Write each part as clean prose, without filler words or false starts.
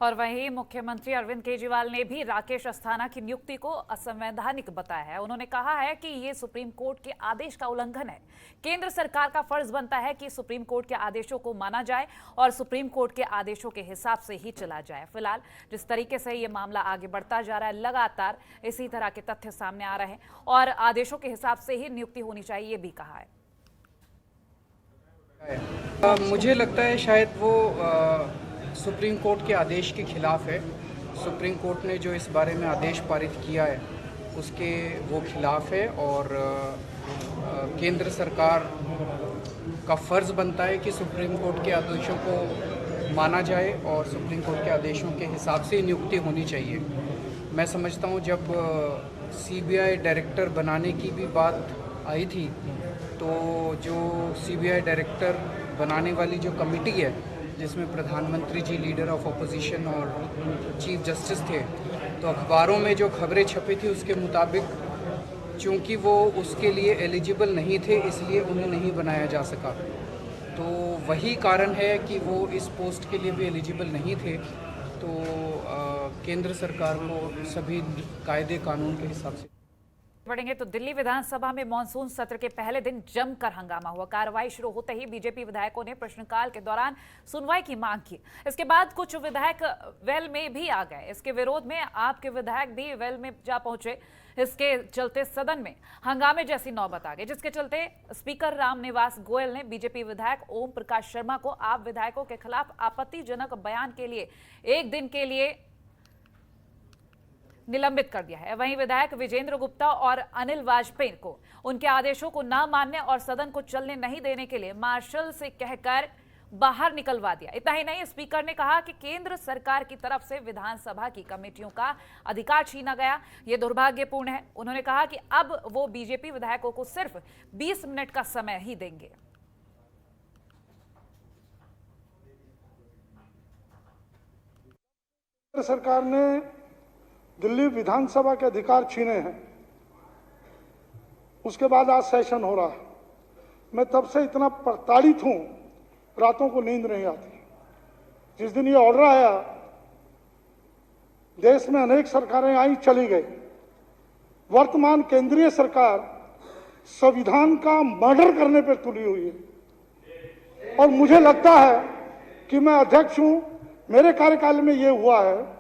और वहीं मुख्यमंत्री अरविंद केजरीवाल ने भी राकेश अस्थाना की नियुक्ति को असंवैधानिक बताया है। उन्होंने कहा है कि ये सुप्रीम कोर्ट के आदेश का उल्लंघन है। केंद्र सरकार का फर्ज बनता है कि सुप्रीम कोर्ट के आदेशों को माना जाए और सुप्रीम कोर्ट के आदेशों के हिसाब से ही चला जाए। फिलहाल जिस तरीके से ये मामला आगे बढ़ता जा रहा है, लगातार इसी तरह के तथ्य सामने आ रहे हैं और आदेशों के हिसाब से ही नियुक्ति होनी चाहिए, ये भी कहा है। मुझे लगता है शायद वो सुप्रीम कोर्ट के आदेश के खिलाफ है। सुप्रीम कोर्ट ने जो इस बारे में आदेश पारित किया है उसके वो खिलाफ है और केंद्र सरकार का फ़र्ज़ बनता है कि सुप्रीम कोर्ट के आदेशों को माना जाए और सुप्रीम कोर्ट के आदेशों के हिसाब से नियुक्ति होनी चाहिए। मैं समझता हूँ जब सीबीआई डायरेक्टर बनाने की भी बात आई थी तो जो सीबीआई डायरेक्टर बनाने वाली जो कमेटी है जिसमें प्रधानमंत्री जी लीडर ऑफ अपोजिशन और चीफ जस्टिस थे, तो अखबारों में जो खबरें छपी थी उसके मुताबिक चूंकि वो उसके लिए एलिजिबल नहीं थे इसलिए उन्हें नहीं बनाया जा सका। तो वही कारण है कि वो इस पोस्ट के लिए भी एलिजिबल नहीं थे। तो केंद्र सरकार को सभी कायदे कानून के हिसाब से बढ़ेंगे तो दिल्ली विधानसभा में मानसून सत्र के पहले दिन जमकर हंगामा हुआ। कार्रवाई शुरू होते ही बीजेपी विधायकों ने प्रश्नकाल के दौरान सुनवाई की मांग की। इसके बाद कुछ विधायक वेल में भी आ गए। इसके विरोध में आपके विधायक भी वेल में जा पहुंचे। इसके चलते सदन में हंगामे जैसी नौबत आ गई, जिसके चलते स्पीकर रामनिवास गोयल ने बीजेपी विधायक ओम प्रकाश शर्मा को आप विधायकों के खिलाफ आपत्तिजनक बयान के लिए 1 दिन के लिए निलंबित कर दिया है। वहीं विधायक विजेंद्र गुप्ता और अनिल वाजपेयी को उनके आदेशों को न मानने और सदन को चलने नहीं देने के लिए मार्शल से कहकर बाहर निकलवा दिया। इतना ही नहीं, स्पीकर ने कहा कि केंद्र सरकार की तरफ से विधानसभा की कमेटियों का अधिकार छीना गया, यह दुर्भाग्यपूर्ण है। उन्होंने कहा कि अब वो बीजेपी विधायकों को सिर्फ 20 मिनट का समय ही देंगे। सरकार ने दिल्ली विधानसभा के अधिकार छीने हैं, उसके बाद आज सेशन हो रहा है। मैं तब से इतना प्रताड़ित हूं, रातों को नींद नहीं आती। जिस दिन ये ऑर्डर आया, देश में अनेक सरकारें आई चली गई। वर्तमान केंद्रीय सरकार संविधान का मर्डर करने पर तुली हुई है और मुझे लगता है कि मैं अध्यक्ष हूं, मेरे कार्यकाल में ये हुआ है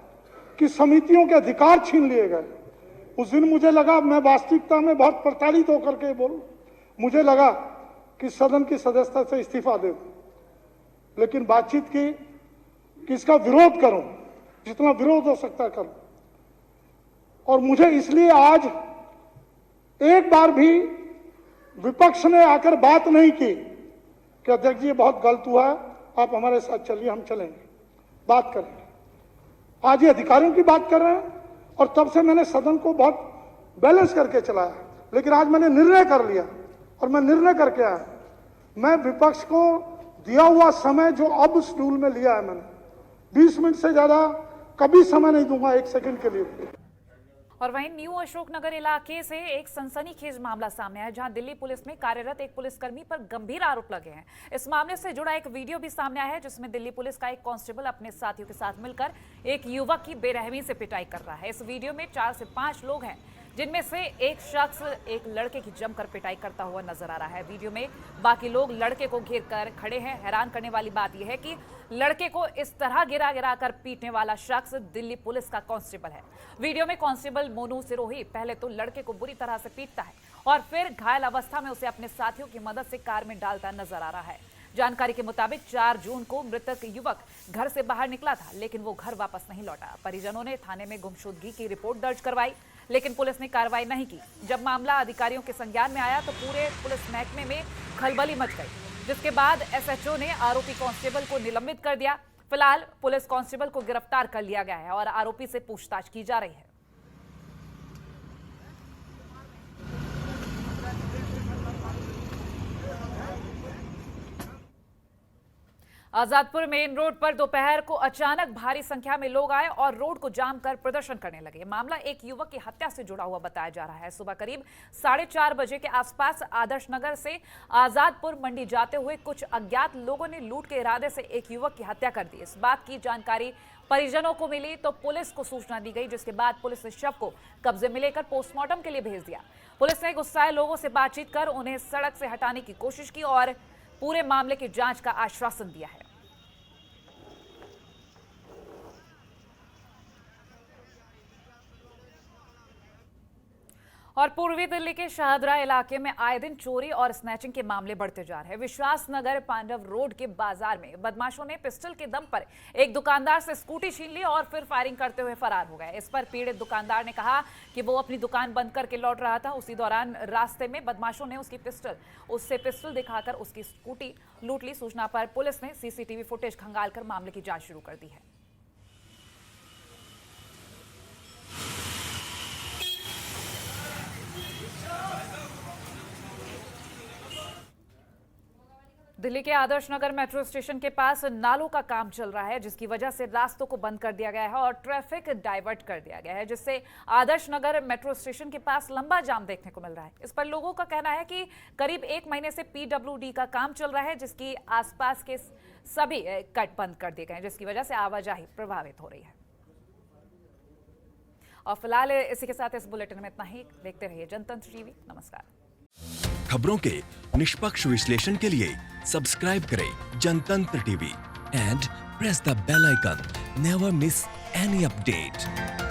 कि समितियों के अधिकार छीन लिए गए। उस दिन मुझे लगा, मैं वास्तविकता में बहुत प्रताड़ित होकर के बोलूं, मुझे लगा कि सदन की सदस्यता से इस्तीफा दे दूं, लेकिन बातचीत की कि इसका विरोध करूं, जितना विरोध हो सकता है करूं। और मुझे इसलिए आज एक बार भी विपक्ष ने आकर बात नहीं की कि अध्यक्ष जी ये बहुत गलत हुआ है, आप हमारे साथ चलिए, हम चलेंगे, बात करेंगे। आज ये अधिकारियों की बात कर रहे हैं और तब से मैंने सदन को बहुत बैलेंस करके चलाया, लेकिन आज मैंने निर्णय कर लिया और मैं निर्णय करके आया। मैं विपक्ष को दिया हुआ समय जो अब शेड्यूल में लिया है मैंने, 20 मिनट से ज्यादा कभी समय नहीं दूंगा, 1 सेकंड के लिए। और वहीं न्यू अशोकनगर इलाके से एक सनसनीखेज मामला सामने आया, जहां दिल्ली पुलिस में कार्यरत एक पुलिसकर्मी पर गंभीर आरोप लगे हैं। इस मामले से जुड़ा एक वीडियो भी सामने आया है, जिसमें दिल्ली पुलिस का एक कांस्टेबल अपने साथियों के साथ मिलकर एक युवक की बेरहमी से पिटाई कर रहा है। इस वीडियो में 4 से 5 लोग हैं, जिनमें से एक शख्स एक लड़के की जमकर पिटाई करता हुआ नजर आ रहा है। वीडियो में बाकी लोग लड़के को घेर कर खड़े हैं। हैरान करने वाली बात यह है कि लड़के को इस तरह गिरा कर पीटने वाला शख्स दिल्ली पुलिस का कांस्टेबल है। वीडियो में कांस्टेबल मोनू सिरोही पहले तो लड़के को बुरी तरह से पीटता है और फिर घायल अवस्था में उसे अपने साथियों की मदद से कार में डालता नजर आ रहा है। जानकारी के मुताबिक 4 जून को मृतक युवक घर से बाहर निकला था, लेकिन वो घर वापस नहीं लौटा। परिजनों ने थाने में गुमशुदगी की रिपोर्ट दर्ज करवाई, लेकिन पुलिस ने कार्रवाई नहीं की। जब मामला अधिकारियों के संज्ञान में आया तो पूरे पुलिस महकमे में खलबली मच गई, जिसके बाद एसएचओ ने आरोपी कांस्टेबल को निलंबित कर दिया। फिलहाल पुलिस कांस्टेबल को गिरफ्तार कर लिया गया है और आरोपी से पूछताछ की जा रही है। आजादपुर मेन रोड पर दोपहर को अचानक भारी संख्या में लोग आए और रोड को जाम कर प्रदर्शन करने लगे। मामला एक युवक की हत्या से जुड़ा हुआ बताया जा रहा है। सुबह करीब 4:30 बजे के आसपास आदर्श नगर से आजादपुर मंडी जाते हुए कुछ अज्ञात लोगों ने लूट के इरादे से एक युवक की हत्या कर दी। इस बात की जानकारी परिजनों को मिली तो पुलिस को सूचना दी गई, जिसके बाद पुलिस ने शव को कब्जे में लेकर पोस्टमार्टम के लिए भेज दिया। पुलिस ने गुस्साए लोगों से बातचीत कर उन्हें सड़क से हटाने की कोशिश की और पूरे मामले की जांच का आश्वासन दिया है। और पूर्वी दिल्ली के शाहदरा इलाके में आए दिन चोरी और स्नैचिंग के मामले बढ़ते जा रहे हैं। विश्वास नगर पांडव रोड के बाजार में बदमाशों ने पिस्टल के दम पर एक दुकानदार से स्कूटी छीन ली और फिर फायरिंग करते हुए फरार हो गए। इस पर पीड़ित दुकानदार ने कहा कि वो अपनी दुकान बंद करके लौट रहा था। उसी दौरान रास्ते में बदमाशों ने उससे पिस्टल दिखाकर उसकी स्कूटी लूट ली। सूचना पर पुलिस ने सीसीटीवी फुटेज खंगालकर मामले की जांच शुरू कर दी है। दिल्ली के आदर्श नगर मेट्रो स्टेशन के पास नालों का काम चल रहा है, जिसकी वजह से रास्तों को बंद कर दिया गया है और ट्रैफिक डाइवर्ट कर दिया गया है, जिससे आदर्श नगर मेट्रो स्टेशन के पास लंबा जाम देखने को मिल रहा है। इस पर लोगों का कहना है कि करीब 1 महीने से PWD का काम चल रहा है, जिसकी आसपास के सभी कट बंद कर दिए गए हैं, जिसकी वजह से आवाजाही प्रभावित हो रही है। और फिलहाल इसी के साथ इस बुलेटिन में इतना ही। देखते रहिए जनतंत्र टीवी। नमस्कार। खबरों के निष्पक्ष विश्लेषण के लिए सब्सक्राइब करें Jantantra TV and press the bell icon. Never miss any update.